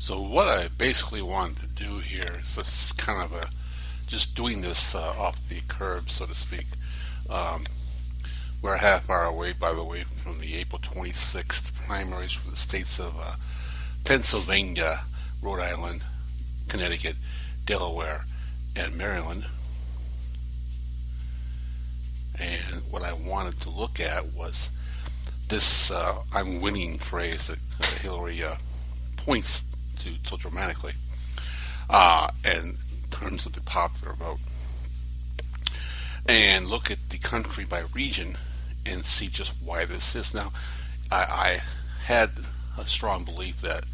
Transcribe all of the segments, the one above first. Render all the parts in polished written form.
So what I basically wanted to do here is this kind of just doing this off the curb, so to speak. Um, we're a half hour away, by the way, from the April 26th primaries for the states of Pennsylvania, Rhode Island, Connecticut, Delaware, and Maryland. And what I wanted to look at was this "I'm winning" phrase that Hillary points to so dramatically, in terms of the popular vote, and look at the country by region and see just why this is. Now, I had a strong belief that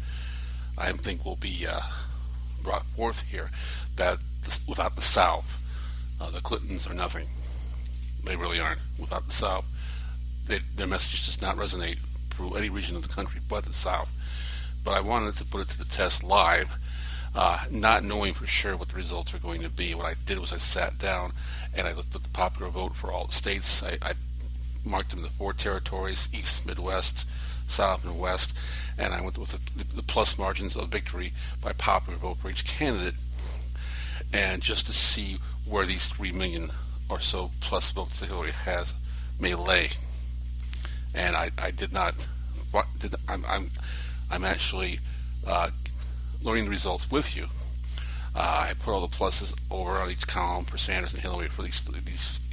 I think will be brought forth here that without the South, the Clintons are nothing. They really aren't. Without the South, their message does not resonate through any region of the country but the South. But I wanted to put it to the test live, not knowing for sure what the results were going to be. What I did was I sat down and I looked at the popular vote for all the states. I marked them the four territories: East, Midwest, South, and West, and I went with the plus margins of victory by popular vote for each candidate, and just to see where these 3 million or so plus votes that Hillary has may lay. And I did not. I'm actually learning the results with you. I put all the pluses over on each column for Sanders and Hillary for these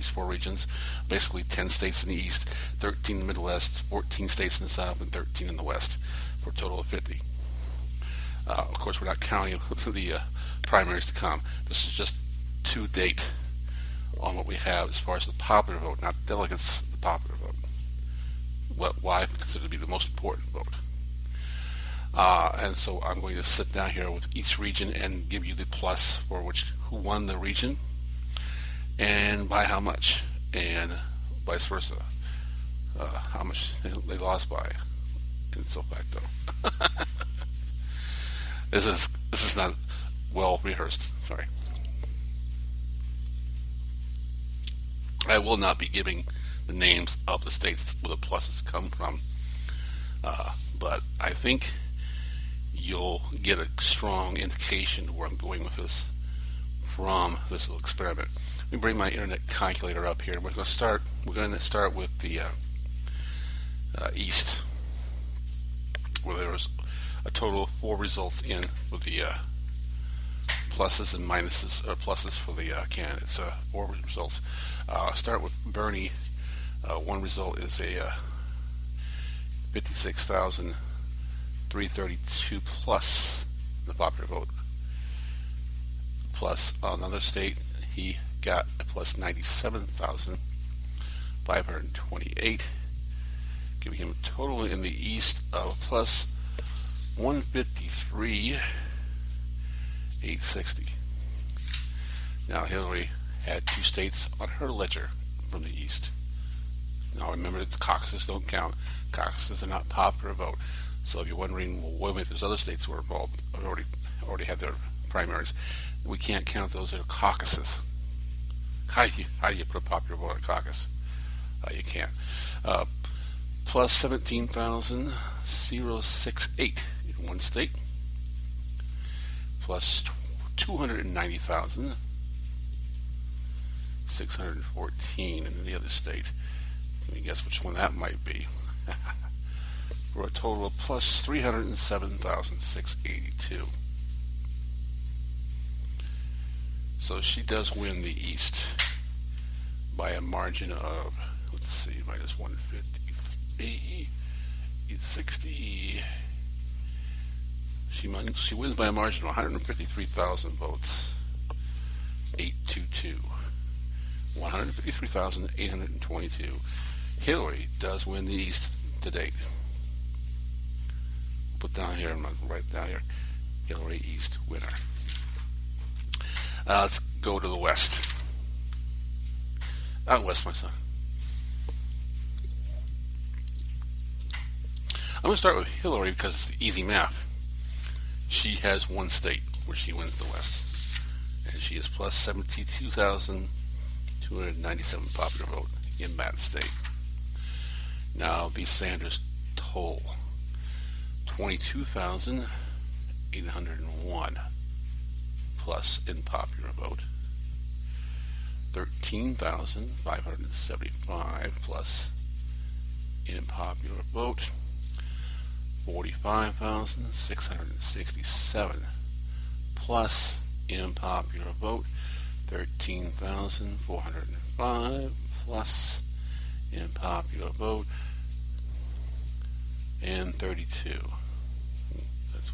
four regions. Basically 10 states in the East, 13 in the Midwest, 14 states in the South, and 13 in the West, for a total of 50. Of course, we're not counting the primaries to come. This is just to date on what we have as far as the popular vote, not delegates, the popular vote. Why? Because it would be the most important vote. And so I'm going to sit down here with each region and give you the plus for who won the region and by how much, and vice versa, how much they lost by, and so facto. This is not well rehearsed. Sorry. I will not be giving the names of the states where the pluses come from, but I think you'll get a strong indication of where I'm going with this from this little experiment. Let me bring my internet calculator up here. We're going to start with the East, where there was a total of 4 results in with the pluses and minuses, or pluses for the candidates. 4 results. I'll start with Bernie. One result is a 56,332 plus the popular vote. Plus another state, he got a plus 97,528, giving him a total in the East of plus 153,860. Now Hillary had 2 states on her ledger from the East. Now remember that the caucuses don't count. Caucuses are not popular vote. So if you're wondering, well, wait a minute, there's other states who are involved, already had their primaries. We can't count those as caucuses. How do you put a popular vote on a caucus? You can't. Plus 17,068 in one state. Plus 290,614 in the other state. Can you guess which one that might be? For a total of plus 307,682. So she does win the East by a margin of, let's see, minus 153, 860. She wins by a margin of 153,000 votes. 822. 153,822. Hillary does win the East to date. Put down here, I'm going to write down here, Hillary East winner. Let's go to the West. Out West, my son. I'm going to start with Hillary because it's easy math. She has 1 state where she wins the West, and she is plus 72,297 popular vote in that state. Now the Sanders toll, 22,800 801 plus unpopular vote, 13,575 plus unpopular vote, 45,667 plus unpopular vote, 13,405 plus unpopular vote, and 32. That's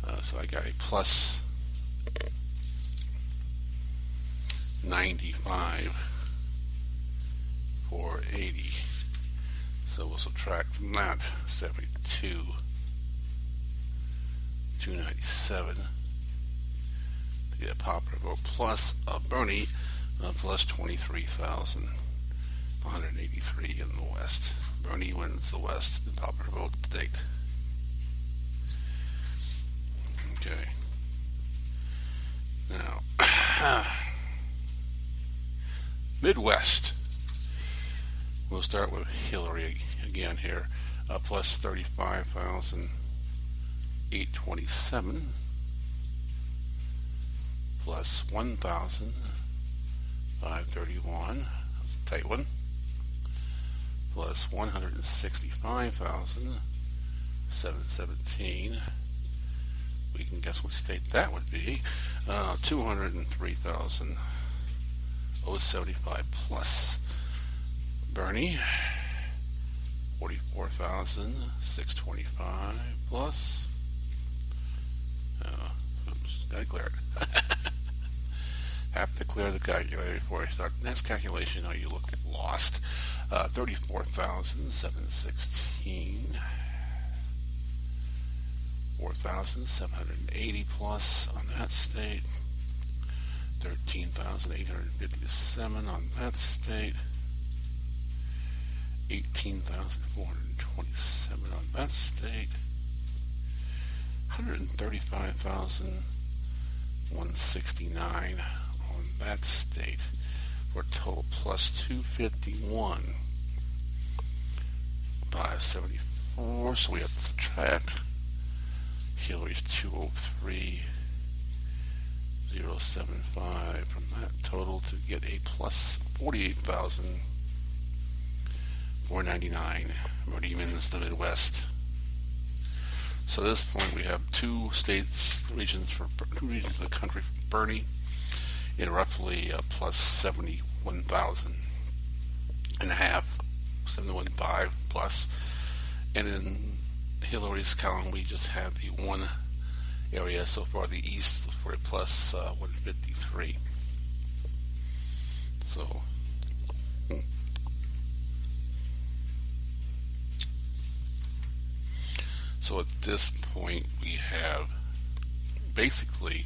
weird. So I got a plus 95 for 80. So we'll subtract from that 72, 297 to get a popular vote plus a Bernie plus 23,183 in the West. Bernie wins the West in popular vote to date. Okay. Now, Midwest. We'll start with Hillary again here, plus 35,827 plus 1,531. That's a tight one. Plus 165,717. We can guess what state that would be. 203,075 plus Bernie, 44,625 plus. Oops, gotta clear it. Have to clear the calculator before I start the next calculation. You look lost. 34,716. 4,780 plus on that state. 13,857 on that state. 18,427 on that state. 135,169 on that state, for a total plus 251. 574, so we have to subtract Hillary's 203,075 from that total to get a plus 48,499. Bernie wins the Midwest. So at this point we have two regions of the country for Bernie in roughly plus 71,000 and a half, 71.5 plus, and in Hillary's column we just have the one area so far, the East, for a plus 153. So at this point we have basically,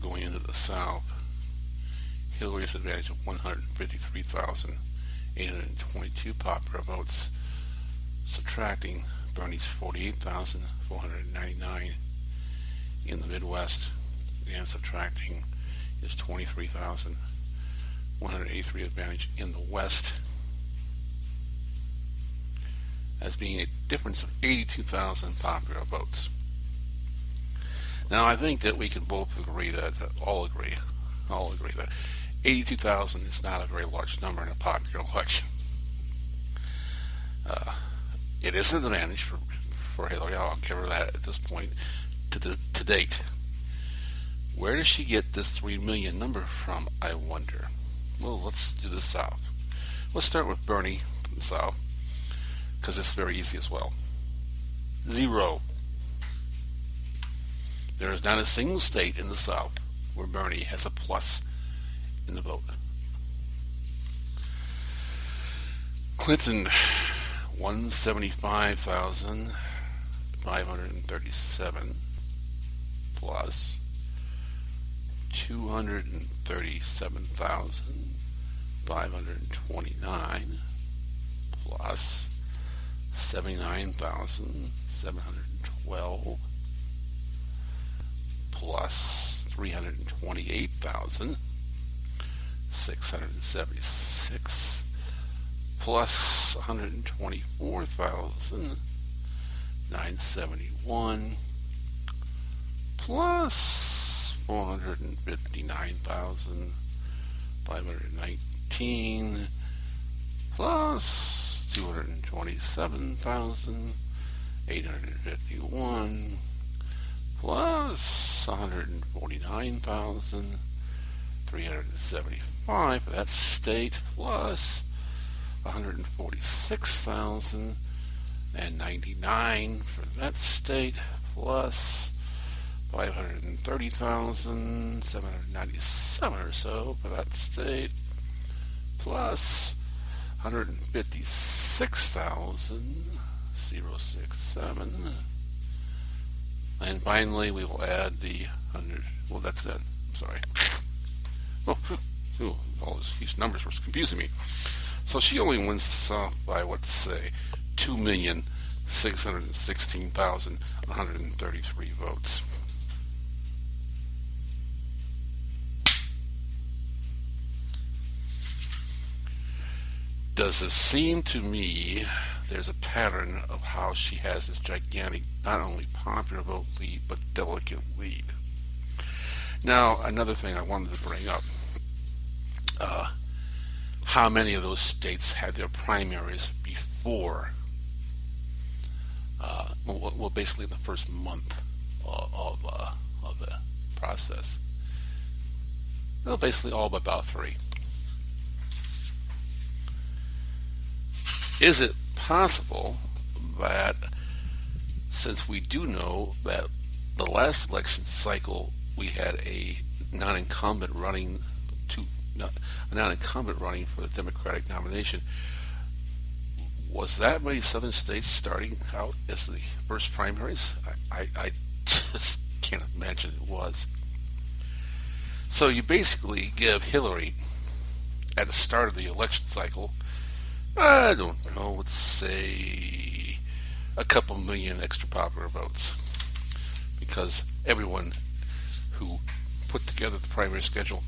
going into the South, Hillary's advantage of 153,822 popular votes, subtracting Bernie's 48,499 in the Midwest, and subtracting his 23,183 advantage in the West, as being a difference of 82,000 popular votes. Now I think that we can both agree that, all agree that 82,000 is not a very large number in a popular election. It is an advantage for Hillary. I'll give her that at this point to date. Where does she get this 3 million number from, I wonder? Well, let's do the South. Let's start with Bernie from the South, because it's very easy as well. 0. There is not a single state in the South where Bernie has a plus in the vote. Clinton, 175,537 plus 237,529 plus 79,712 plus 328,676 plus 124,971 plus 459,519 plus 227,851 plus 149,375 for that state plus 146,099 for that state plus 530,797 or so for that state plus 156,067. And finally, we will add the 100. Well, that's it. I'm sorry. Oh, all these numbers were confusing me. So she only wins the South by, let's say, 2,616,133 votes. Does it seem to me there's a pattern of how she has this gigantic, not only popular vote lead, but delegate lead? Now, another thing I wanted to bring up, how many of those states had their primaries before, basically the first month of the process? Well, basically all but about 3. Is it possible that, since we do know that the last election cycle we had a non-incumbent running for the Democratic nomination, was that many southern states starting out as the first primaries? I just can't imagine it was. So you basically give Hillary, at the start of the election cycle, I don't know, let's say a couple million extra popular votes, because everyone who put together the primary schedule,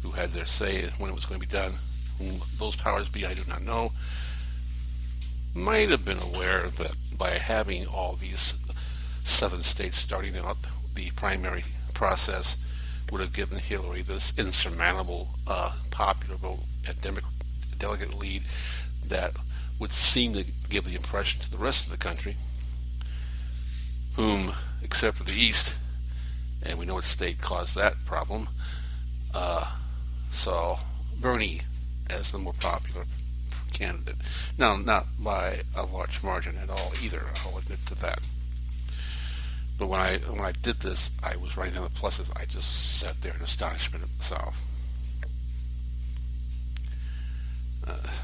who had their say when it was going to be done, whom those powers be, I do not know, might have been aware that by having all these southern states starting out the primary process would have given Hillary this insurmountable popular vote at delegate lead that would seem to give the impression to the rest of the country, whom, except for the East, and we know what state caused that problem, saw Bernie as the more popular candidate. Now, not by a large margin at all either, I'll admit to that. But when I did this, I was writing down the pluses. I just sat there in astonishment at the South.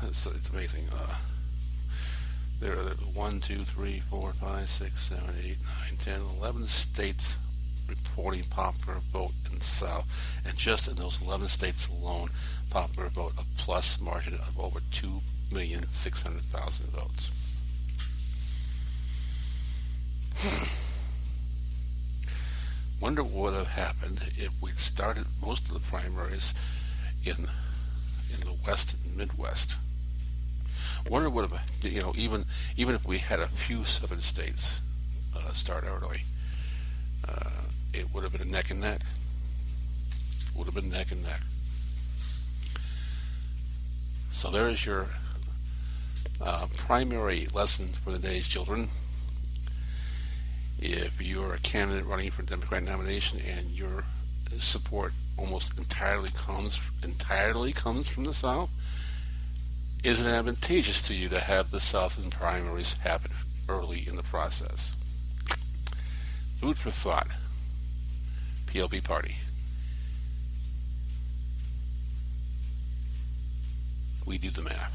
It's amazing. There are 1, 2, 3, 4, 5, 6, 7, 8, 9, 10, 11 states reporting popular vote in the South, and just in those 11 states alone, popular vote a plus margin of over 2,600,000 votes. Wonder what would have happened if we'd started most of the primaries in the West and Midwest. Wonder what have, even if we had a few southern states start early, it would have been a neck and neck. Would have been neck and neck. So there is your primary lesson for the day's children. If you're a candidate running for the Democratic nomination and your support almost entirely comes from the South, is it advantageous to you to have the Southern primaries happen early in the process? Food for thought. PLP Party. We do the math.